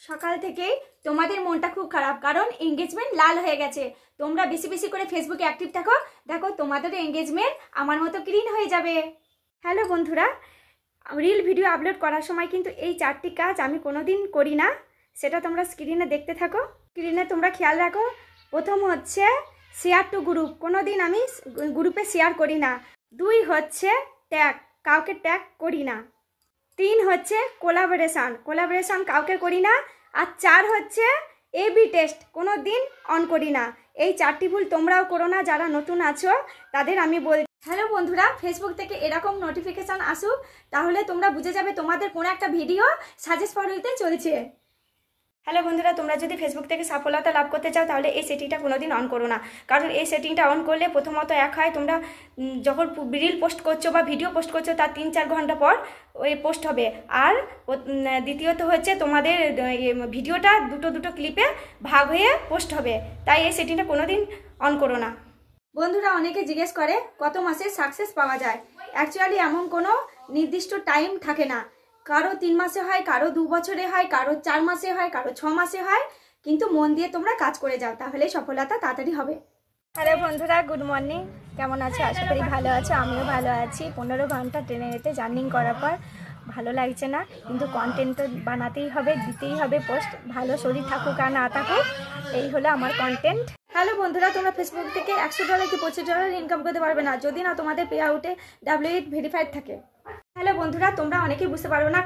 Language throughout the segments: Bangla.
সকাল থেকেই তোমাদের মনটা খুব খারাপ, কারণ এঙ্গেজমেন্ট লাল হয়ে গেছে। তোমরা বেশি বেশি করে ফেসবুকে অ্যাক্টিভ থাকো, দেখো তোমাদের এঙ্গেজমেন্ট আমার মতো গ্রিন হয়ে যাবে। হ্যালো বন্ধুরা, রিল ভিডিও আপলোড করার সময় কিন্তু এই 4টি কাজ আমি কোনোদিন করি না, সেটা তোমরা স্ক্রিনে দেখতে থাকো। স্ক্রিনে তোমরা খেয়াল রাখো। প্রথম হচ্ছে শেয়ার টু গ্রুপ, কোনোদিন আমি গ্রুপে শেয়ার করি না। 2 হচ্ছে ট্যাগ, কাউকে ট্যাগ করি না। 3 হচ্ছে কোলাবোরেশন কাউকে করি না। আর 4 হচ্ছে এবি টেস্ট, কোনো দিন অন করি না। এই 4টি ভুল তোমরাও করো না, যারা নতুন আছো তাদের আমি বলছি। হ্যালো বন্ধুরা, ফেসবুক থেকে এরকম নোটিফিকেশান আসুক, তাহলে তোমরা বুঝে যাবে তোমাদের কোনো একটা ভিডিও সাজেস্ট ফর হইতে চলছে। হ্যালো বন্ধুরা, তোমরা যদি ফেসবুক থেকে সফলতা লাভ করতে চাও তাহলে এই সেটিংটা কোনোদিন অন করো না, কারণ এই সেটিংটা অন করলে প্রথমত এক হয় তোমরা যখন রিল পোস্ট করছো বা ভিডিও পোস্ট করছো তার 3-4 ঘন্টা পর ওই পোস্ট হবে। আর দ্বিতীয়ত হচ্ছে তোমাদের ভিডিওটা দুটো ক্লিপে ভাগ হয়ে পোস্ট হবে, তাই এই সেটিংটা কোনোদিন অন করো না। বন্ধুরা অনেকে জিজ্ঞেস করে কত মাসে সাকসেস পাওয়া যায়। অ্যাকচুয়ালি এমন কোনো নির্দিষ্ট টাইম থাকে না, কারো 3 মাসে হয়, কারো 2 বছরে হয়, কারো 4 মাসে হয়, কারো 6 মাসে হয়। কিন্তু মন দিয়ে তোমরা কাজ করে যাও, তাহলে সফলতা তাড়াতাড়ি হবে। হ্যালো বন্ধুরা, গুড মর্নিং। কেমন আছো? আশা করি ভালো আছো, আমিও ভালো আছি। 15 ঘন্টা ট্রেনেতে জার্নি করার পর ভালো লাগছে না, কিন্তু কন্টেন্ট তো বানাতেই হবে, দিতেই হবে পোস্ট, ভালো শরীর থাকুক আর না থাকুক, এই হলো আমার কন্টেন্ট। হ্যালো বন্ধুরা, তোমরা ফেসবুক থেকে $100 কি $25 ইনকাম করতে পারবে না যদি না তোমাদের পে আউটে W8 ভেরিফাইড থাকে। হ্যালো বন্ধুরা, তোমরা অনেকেই বুঝতে পারো না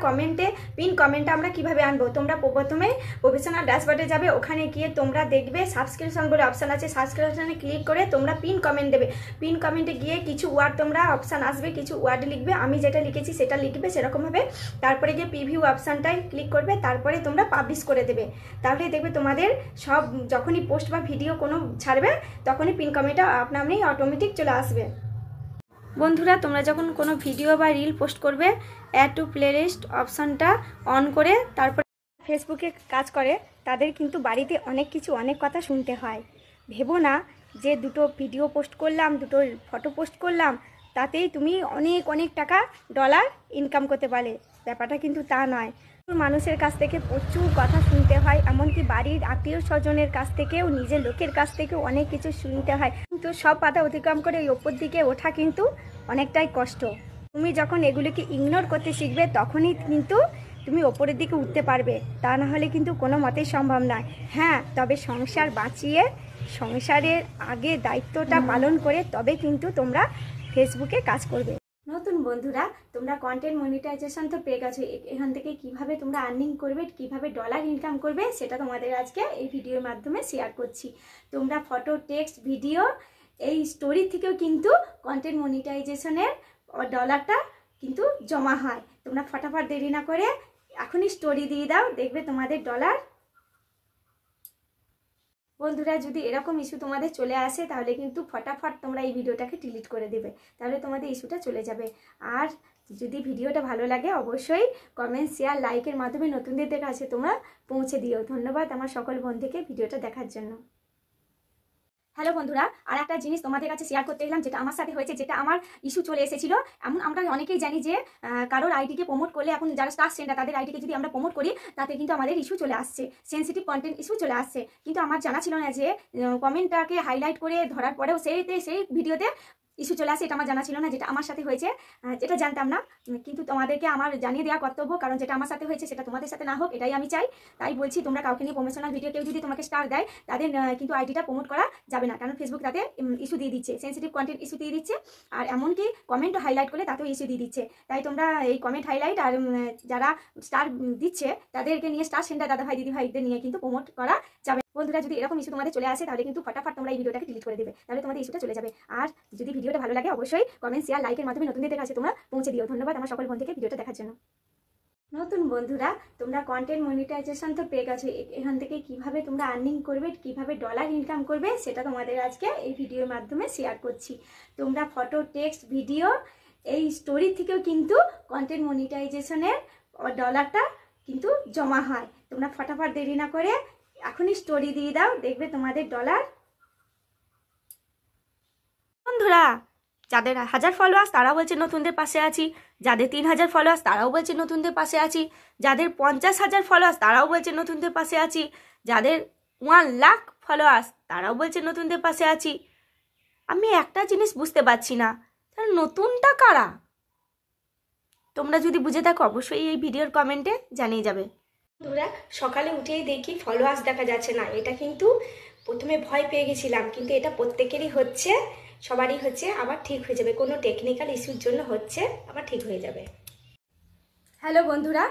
পিন কমেন্টটা আমরা কিভাবে আনবো। তোমরা প্রথমে প্রফেশনাল ড্যাশবোর্ডে যাবে, ওখানে গিয়ে তোমরা দেখবে সাবস্ক্রিপশন বলে অপশান আছে, সাবস্ক্রিপশনে ক্লিক করে তোমরা পিন কমেন্ট দেবে। পিন কমেন্টে গিয়ে কিছু ওয়ার্ড তোমরা অপশান আসবে, কিছু ওয়ার্ড লিখবে, আমি যেটা লিখেছি সেটা লিখবে সেরকমভাবে। তারপরে গিয়ে প্রিভিউ অপশানটায় ক্লিক করবে, তারপরে তোমরা পাবলিশ করে দেবে। তাহলে দেখবে তোমাদের সব যখনই পোস্ট বা ভিডিও কোনো ছাড়বে তখনই পিন কমেন্টটা আপনি অটোমেটিক চলে আসবে। বন্ধুরা তোমরা যখন কোনো ভিডিও বা রিল পোস্ট করবে, অ্যাড টু প্লেলিস্ট অপশানটা অন করে তারপর ফেসবুকে কাজ করে তাদের কিন্তু বাড়িতে অনেক কথা শুনতে হয়। ভেবো না যে দুটো ভিডিও পোস্ট করলাম, দুটো ফটো পোস্ট করলাম, তাতেই তুমি অনেক টাকা ডলার ইনকাম করতে পারলে। ব্যাপারটা কিন্তু তা নয়। মানুষের কাছ থেকে প্রচুর কথা শুনতে হয়, এমনকি বাড়ির আত্মীয় স্বজনের কাছ থেকেও, নিজের লোকের কাছ থেকেও অনেক কিছু শুনতে হয়। কিন্তু সব বাধা অতিক্রম করে ওই ওপর দিকে ওঠা কিন্তু অনেকটাই কষ্ট। তুমি যখন এগুলোকে ইগনোর করতে শিখবে তখনই কিন্তু তুমি ওপরের দিকে উঠতে পারবে, তা না হলে কিন্তু কোনো মতেই সম্ভব নয়। হ্যাঁ, তবে সংসার বাঁচিয়ে সংসারের আগে দায়িত্বটা পালন করে তবে কিন্তু তোমরা ফেসবুকে কাজ করবে। নতুন বন্ধুরা, তোমরা কন্টেন্ট মনিটাইজেশন তো পেয়ে গেছো, এখান থেকে কিভাবে তোমরা আর্নিং করবে, কিভাবে ডলার ইনকাম করবে সেটা তোমাদের আজকে এই ভিডিওর মাধ্যমে শেয়ার করছি। তোমরা ফটো, টেক্সট, ভিডিও এই স্টোরি থেকেও কিন্তু কন্টেন্ট মনিটাইজেশনের ডলারটা কিন্তু জমা হয়। তোমরা ফটাফট দেরি না করে এখনই স্টোরি দিয়ে দাও, দেখবে তোমাদের ডলার। বন্ধুরা যদি এরকম ইস্যু তোমাদের চলে আসে তাহলে কিন্তু ফটাফট তোমরা এই ভিডিওটাকে ডিলিট করে দেবে, তাহলে তোমাদের ইস্যুটা চলে যাবে। আর যদি ভিডিওটা ভালো লাগে অবশ্যই কমেন্ট, শেয়ার, লাইকের মাধ্যমে নতুনদের কাছে তোমরা পৌঁছে দিও। ধন্যবাদ আমার সকল বন্ধুকে ভিডিওটা দেখার জন্য। হ্যালো বন্ধুরা, আর একটা জিনিস তোমাদের কাছে শেয়ার করতে এলাম, যেটা আমার সাথে হয়েছে, যেটা আমার ইস্যু চলে এসেছিল। এমন আমরা অনেকেই জানি যে কারোর আইডিকে প্রমোট করলে, এখন যারা স্টার সেন্টার তাদের আইডিকে যদি আমরা প্রমোট করি তাতে কিন্তু আমাদের ইস্যু চলে আসছে, সেন্সিটিভ কন্টেন্ট ইস্যু চলে আসছে। কিন্তু আমার জানা ছিল না যে কমেন্টটাকে হাইলাইট করে ধরার পরেও সেই ভিডিওতে ইস্যু চলে আসে, এটা আমার জানা ছিল না। যেটা আমার সাথে হয়েছে যেটা জানতাম না, কিন্তু তোমাদেরকে আমার জানিয়ে দেওয়া কর্তব্য, কারণ যেটা আমার সাথে হয়েছে সেটা তোমাদের সাথে না হোক, এটাই আমি চাই। তাই বলছি, তোমরা কাউকে নিয়ে প্রমোশনাল ভিডিও কেউ যদি তোমাকে স্টার দেয় তাদের কিন্তু আইডিটা প্রমোট করা যাবে না, কারণ ফেসবুক তাতে ইস্যু দিয়ে দিচ্ছে, সেন্সিটিভ কন্টেন্ট ইস্যু দিয়ে দিচ্ছে। আর এমনকি কমেন্টও হাইলাইট করলে তাতেও ইস্যু দিয়ে দিচ্ছে। তাই তোমরা এই কমেন্ট হাইলাইট আর যারা স্টার দিচ্ছে তাদেরকে নিয়ে, স্টার সেন্টার দাদা ভাই দিদি ভাইদের নিয়ে কিন্তু প্রমোট করা যাবে। বন্ধুরা যদি এরকম ইস্যু তোমাদের চলে আসে তাহলে কিন্তু ফটাফট তোমরা এই ভিডিওটাকে ডিলিট করে দেবে, তাহলে তোমাদের ইস্যুটা চলে যাবে। আর যদি ভিডিওটা ভালো লাগে অবশ্যই কমেন্ট, শেয়ার, লাইকের মাধ্যমে নতুনদের কাছে তোমরা পৌঁছে দিও। ধন্যবাদ আমার সকল বন্ধুকে ভিডিওটা দেখার জন্য। নতুন বন্ধুরা, তোমরা কন্টেন্ট মনিটাইজেশন তো পেয়ে গেছো, এখান থেকে কিভাবে তোমরা আর্নিং করবে, কিভাবে ডলার ইনকাম করবে সেটা তোমাদের আজকে এই ভিডিওর মাধ্যমে শেয়ার করছি। তোমরা ফটো, টেক্সট, ভিডিও এই স্টোরি থেকেও কিন্তু কন্টেন্ট মনিটাইজেশনের ডলারটা কিন্তু জমা হয়। তোমরা ফটাফট দেরি না করে এখনই স্টোরি দিয়ে দাও, দেখবে তোমাদের ডলার। বন্ধুরা যাদের 1000 ফলোয়ার্স তারা বলছে নতুনদের পাশে আছি, যাদের 3000 ফলোয়ার্স তারাও বলছে নতুনদের পাশে আছি, যাদের 50,000 ফলোয়ার্স তারাও বলছে নতুনদের পাশে আছি, যাদের 1 লাখ ফলোয়ার্স তারাও বলছে নতুনদের পাশে আছি। আমি একটা জিনিস বুঝতে পারছি না, তাহলে নতুনটা কারা? তোমরা যদি বুঝে থাকো অবশ্যই এই ভিডিওর কমেন্টে জানিয়ে যাবে। বন্ধুরা, সকালে উঠেই দেখি ফলোয়ার্স দেখা যাচ্ছে না। এটা কিন্তু প্রথমে ভয় পেয়ে গেছিলাম, কিন্তু এটা প্রত্যেকেরই হচ্ছে, সবারই হচ্ছে, আবার ঠিক হয়ে যাবে। কোনো টেকনিক্যাল ইস্যুর জন্য হচ্ছে, আবার ঠিক হয়ে যাবে। হ্যালো বন্ধুরা,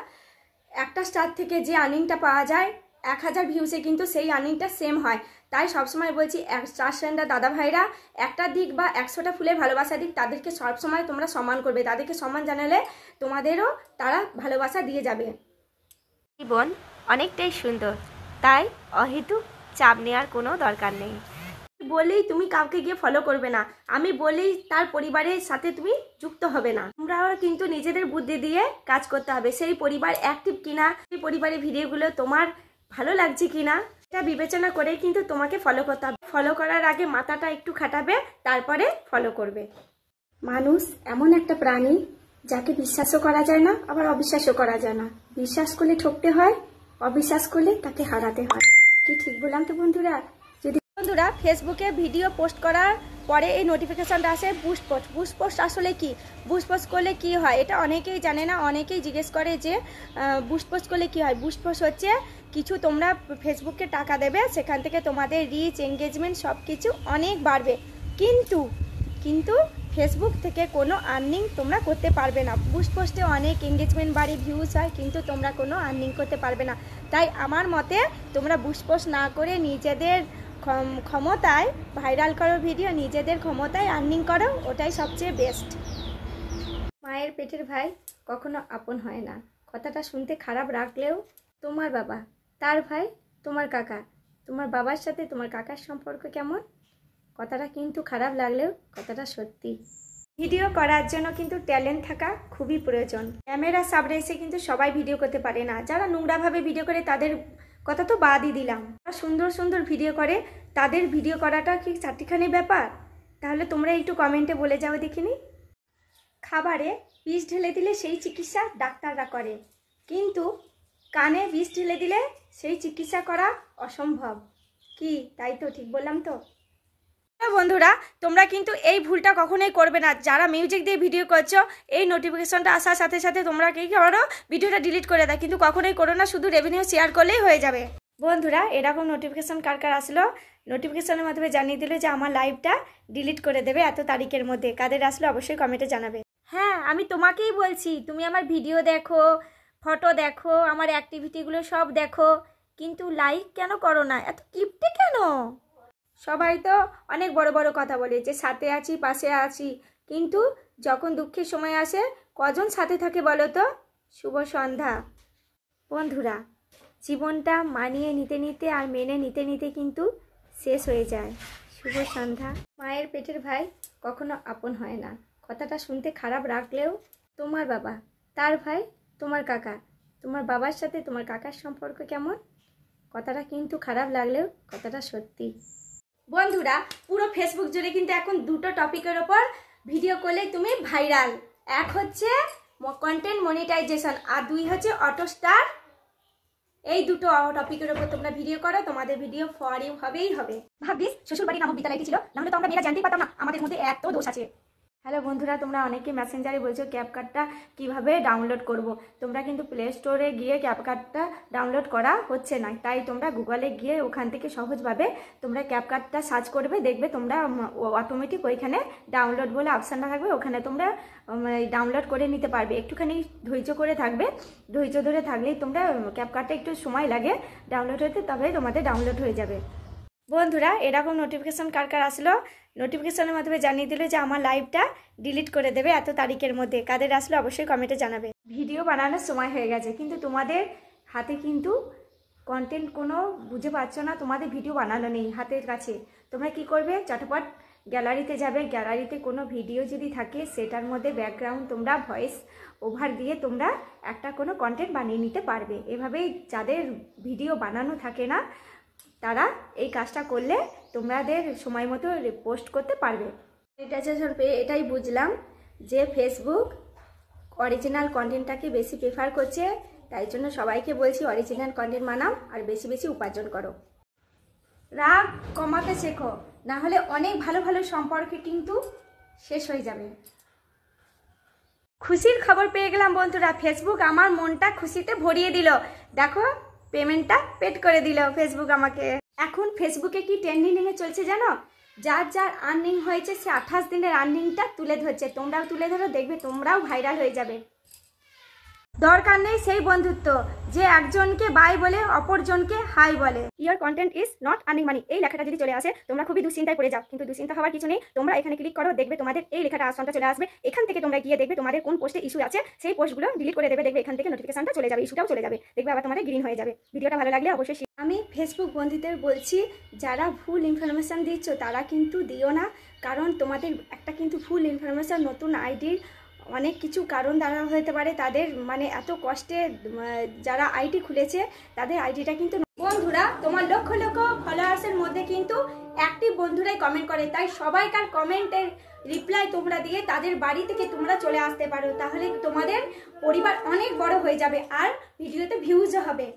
একটা স্টার থেকে যে আর্নিংটা পাওয়া যায় 1000 ভিউসে কিন্তু সেই আর্নিংটা সেম হয়। তাই সবসময় বলছি স্টার সেন্ডার দাদা ভাইরা একটা দিক বা 100টা ফুলের ভালোবাসা দিক, তাদেরকে সবসময় তোমরা সম্মান করবে। তাদেরকে সম্মান জানালে তোমাদেরও তারা ভালোবাসা দিয়ে যাবে। জীবন অনেকটাই সুন্দর, তাই অহেতুক চাপ নেওয়ার কোনো দরকার নেই। বলেই তুমি কাউকে গিয়ে ফলো করবে না, আমি বলেই তার পরিবারের সাথে তুমি যুক্ত হবে না। তোমরাও কিন্তু নিজেদের বুদ্ধি দিয়ে কাজ করতে হবে। সেই পরিবার অ্যাক্টিভ কিনা, সেই পরিবারের ভিডিওগুলো তোমার ভালো লাগছে কিনা, এটা বিবেচনা করেই কিন্তু তোমাকে ফলো করতে হবে। ফলো করার আগে মাথাটা একটু খাটাবে, তারপরে ফলো করবে। মানুষ এমন একটা প্রাণী যাকে বিশ্বাসও করা যায় না, আবার অবিশ্বাসও করা যায় না। বিশ্বাস করলে ঠকতে হয়, অবিশ্বাস করলে তাকে হারাতে হয়। কি ঠিক বললাম তো বন্ধুরা? যদি বন্ধুরা ফেসবুকে ভিডিও পোস্ট করার পরে এই নোটিফিকেশনটা আসে বুস্ট পোস্ট। বুস্ট পোস্ট আসলে কি? বুস্ট পোস্ট করলে কি হয় এটা অনেকেই জানে না। অনেকেই জিজ্ঞেস করে যে বুস্ট পোস্ট করলে কি হয়। বুস্ট পোস্ট হচ্ছে কিছু তোমরা ফেসবুককে টাকা দেবে, সেখান থেকে তোমাদের রিচ, এঙ্গেজমেন্ট সব কিছু অনেক বাড়বে। কিন্তু ফেসবুক থেকে কোনো আর্নিং তোমরা করতে পারবে না। বুস্ট পোস্টে অনেক এঙ্গেজমেন্ট বাড়ে, ভিউজ হয়, কিন্তু তোমরা কোনো আর্নিং করতে পারবে না। তাই আমার মতে তোমরা বুস্ট পোস্ট না করে নিজেদের ক্ষমতায় ভাইরাল করো ভিডিও, নিজেদের ক্ষমতায় আর্নিং করো, ওটাই সবচেয়ে বেস্ট। মায়ের পেটের ভাই কখনো আপন হয় না, কথাটা শুনতে খারাপ লাগলেও তোমার বাবা, তার ভাই, তোমার কাকা, তোমার বাবার সাথে তোমার কাকার সম্পর্ক কেমন, কথাটা কিন্তু খারাপ লাগলেও কথাটা সত্যি। ভিডিও করার জন্য কিন্তু ট্যালেন্ট থাকা খুবই প্রয়োজন। ক্যামেরা সামনে এসে কিন্তু সবাই ভিডিও করতে পারে না। যারা নোংরাভাবে ভিডিও করে তাদের কথা তো বাদই দিলাম, যারা সুন্দর সুন্দর ভিডিও করে তাদের ভিডিও করাটা কি চারটিখানি ব্যাপার? তাহলে তোমরা একটু কমেন্টে বলে যাও দেখিনি। খাবারে বিষ ঢেলে দিলে সেই চিকিৎসা ডাক্তাররা করে, কিন্তু কানে বিষ ঢেলে দিলে সেই চিকিৎসা করা অসম্ভব। কি তাই তো? ঠিক বললাম তো? বন্ধুরা, তোমরা কিন্তু এই ভুলটা কখনোই করবে না। যারা মিউজিক দিয়ে ভিডিও করছো, এই নোটিফিকেশনটা আসার সাথে সাথে তোমরা কি করো, ভিডিওটা ডিলিট করে দাও, কিন্তু কখনোই করো না। শুধু রেভিনিউ শেয়ার করলেই হয়ে যাবে। বন্ধুরা, এরকম নোটিফিকেশন কার কার আসলো নোটিফিকেশনের মাধ্যমে জানিয়ে দিল যে আমার লাইভটা ডিলিট করে দেবে এত তারিখের মধ্যে। কাদের আসলো অবশ্যই কমেন্টে জানাবে। হ্যাঁ, আমি তোমাকেই বলছি, তুমি আমার ভিডিও দেখো, ফটো দেখো, আমার অ্যাক্টিভিটিগুলো সব দেখো, কিন্তু লাইক কেন করো না? এত কিপটে কেন? সবাই তো অনেক বড় বড় কথা বলে যে সাথে আছি, পাশে আছি, কিন্তু যখন দুঃখের সময় আসে কজন সাথে থাকে বলো তো? শুভ সন্ধ্যা। বন্ধুরা, জীবনটা মানিয়ে নিতে নিতে আর মেনে নিতে নিতে কিন্তু শেষ হয়ে যায়। শুভ সন্ধ্যা। মায়ের পেটের ভাই কখনো আপন হয় না, কথাটা শুনতে খারাপ লাগলেও তোমার বাবা, তার ভাই, তোমার কাকা, তোমার বাবার সাথে তোমার কাকার সম্পর্ক কেমন, কথাটা কিন্তু খারাপ লাগলেও কথাটা সত্যি। বন্ধুরা, পুরো ফেসবুক জুড়ে কিন্তু এখন দুটো টপিকের ওপর ভিডিও করলে তুমি ভাইরাল। এক হচ্ছে কন্টেন্ট মনিটাইজেশন, আর দুই হচ্ছে অটো স্টার। এই দুটো টপিকের ওপর তোমরা ভিডিও করো, তোমাদের ভিডিও ফর ইউ হবেই হবে। ভাবিস শ্বশুর বাড়ি নামক বিদ্যালয়টি ছিল, নাহলে তো আমরা মেয়েরা জানতেই পারতাম না আমাদের মধ্যে এত দোষ আছে। হ্যালো বন্ধুরা, তোমরা অনেকে মেসেঞ্জারে বলছো ক্যাপকাটটা কিভাবে ডাউনলোড করব। তোমরা কিন্তু প্লে স্টোরে গিয়ে ক্যাপকাটটা ডাউনলোড করা হচ্ছে না, তাই তোমরা গুগলে গিয়ে ওখান থেকে সহজভাবে তোমরা ক্যাপকাটটা সার্চ করবে, দেখবে তোমরা অটোমেটিক ওইখানে ডাউনলোড বলে অপশানটা থাকবে, ওখানে তোমরা ডাউনলোড করে নিতে পারবে। একটুখানি ধৈর্য করে থাকবে, ধৈর্য ধরে থাকলেই তোমরা ক্যাপকাটটা একটু সময় লাগে ডাউনলোড হতে, তবে তোমাদের ডাউনলোড হয়ে যাবে। বন্ধুরা, এরকম নোটিফিকেশন কার কার আসলো নোটিফিকেশনের মাধ্যমে জানিয়ে দিল যে আমার লাইভটা ডিলিট করে দেবে এত তারিখের মধ্যে। কাদের আসলো অবশ্যই কমেন্টে জানাবে। ভিডিও বানানোর সময় হয়ে গেছে, কিন্তু তোমাদের হাতে কিন্তু কন্টেন্ট কোনো বুঝে পাচ্ছ না, তোমাদের ভিডিও বানানো নেই হাতের কাছে। তোমরা কি করবে? চটপট গ্যালারিতে যাবে, গ্যালারিতে কোনো ভিডিও যদি থাকে সেটার মধ্যে ব্যাকগ্রাউন্ড তোমরা ভয়েস ওভার দিয়ে তোমরা একটা কোনো কন্টেন্ট বানিয়ে নিতে পারবে। এভাবেই যাদের ভিডিও বানানো থাকে না তারা এই কাজটা করলে তোমাদের সময় মতো পোস্ট করতে পারবে। মনিটাইজেশন পেয়ে এটাই বুঝলাম যে ফেসবুক অরিজিনাল কন্টেন্টটাকে বেশি প্রেফার করছে, তাই জন্য সবাইকে বলছি অরিজিনাল কন্টেন্ট বানাও আর বেশি বেশি উপার্জন করো। রাগ কমাতে শেখো, না হলে অনেক ভালো ভালো সম্পর্ক কিন্তু শেষ হয়ে যাবে। খুশির খবর পেয়ে গেলাম বন্ধুরা, ফেসবুক আমার মনটা খুশিতে ভরিয়ে দিল। দেখো পেমেন্টটা পেড করে দিল ফেসবুক আমাকে। এখন ফেসবুকে কি ট্রেন্ডিংয়ে চলছে জানো? যার যার আর্নিং হয়েছে সে 28 দিনের আর্নিংটা তুলে ধরছে। তোমরাও তুলে ধরো, দেখবে তোমরাও ভাইরাল হয়ে যাবে। দরকার নেই সেই বন্ধুত্ব যে একজনকে বাই বলে অপরজনকে হাই বলে। Your content is not earning money, এই লেখাটা যদি চলে আসে তোমরা খুবই দুশ্চিন্তায় পড়ে যাও, কিন্তু দুশ্চিন্তা হওয়ার কিছু নেই। তোমরা এখানে ক্লিক করো, দেখবে তোমাদের এই লেখাটা অপশনটা চলে আসবে। এখান থেকে তোমরা গিয়ে দেখবে তোমাদের কোন পোস্টে ইস্যু আছে, সেই পোস্টগুলো ডিলিট করে দেবে। দেখবে এখান থেকে নোটিফিকেশনটা চলে যাবে, ইস্যুটাও চলে যাবে, দেখবে আবার তোমাদের গ্রিন হয়ে যাবে। ভিডিওটা ভালো লাগলে অবশ্যই আমি ফেসবুক বন্ধুদের বলছি, যারা ভুল ইনফরমেশান দিচ্ছ তারা কিন্তু দিও না, কারণ তোমাদের একটা কিন্তু ভুল ইনফরমেশান নতুন আইডির অনেক কিছু কারণ দ্বারা হতে পারে। তাদের মানে এত কষ্টে যারা আইডি খুলেছে তাদের আইডিটা কিন্তু। বন্ধুরা তোমার লক্ষ লক্ষ ফলোয়ার্সের মধ্যে কিন্তু অ্যাক্টিভ বন্ধুরাই কমেন্ট করে, তাই সবাইকার কমেন্টের রিপ্লাই তোমরা দিয়ে তাদের বাড়ি থেকে তোমরা চলে আসতে পারো, তাহলে তোমাদের পরিবার অনেক বড় হয়ে যাবে আর ভিডিওতে ভিউজও হবে।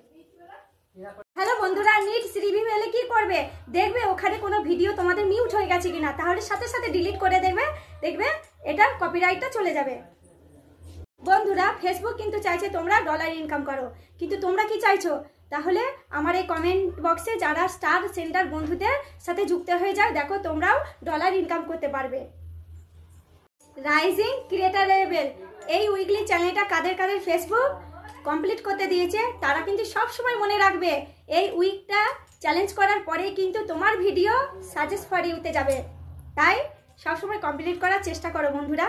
হ্যালো বন্ধুরা, নিডস রিভিউ এলে কি করবে? দেখবে ওখানে কোনো ভিডিও তোমাদের মিউট হয়ে গেছে কিনা, তাহলে সাথে সাথে ডিলিট করে দেবে, দেখবে এটার কপিরাইটটা চলে যাবে। বন্ধুরা ফেসবুক কিন্তু চাইছে তোমরা ডলার ইনকাম করো, কিন্তু তোমরা কি চাইছো? তাহলে আমার এই কমেন্ট বক্সে যারা স্টার সেন্টার বন্ধুদের সাথে যুক্ত হয়ে যাও, দেখো তোমরাও ডলার ইনকাম করতে পারবে। রাইজিং ক্রিয়েটার লেভেল এই উইকলি চ্যানেলটা কাদের কাদের ফেসবুক কমপ্লিট করতে দিয়েছে তারা কিন্তু সব সময় মনে রাখবে, এই উইকটা চ্যালেঞ্জ করার পরেই কিন্তু তোমার ভিডিও সাজেস্ট ফর ইউতে যাবে, তাই সবসময় কমপ্লিট করার চেষ্টা করো বন্ধুরা।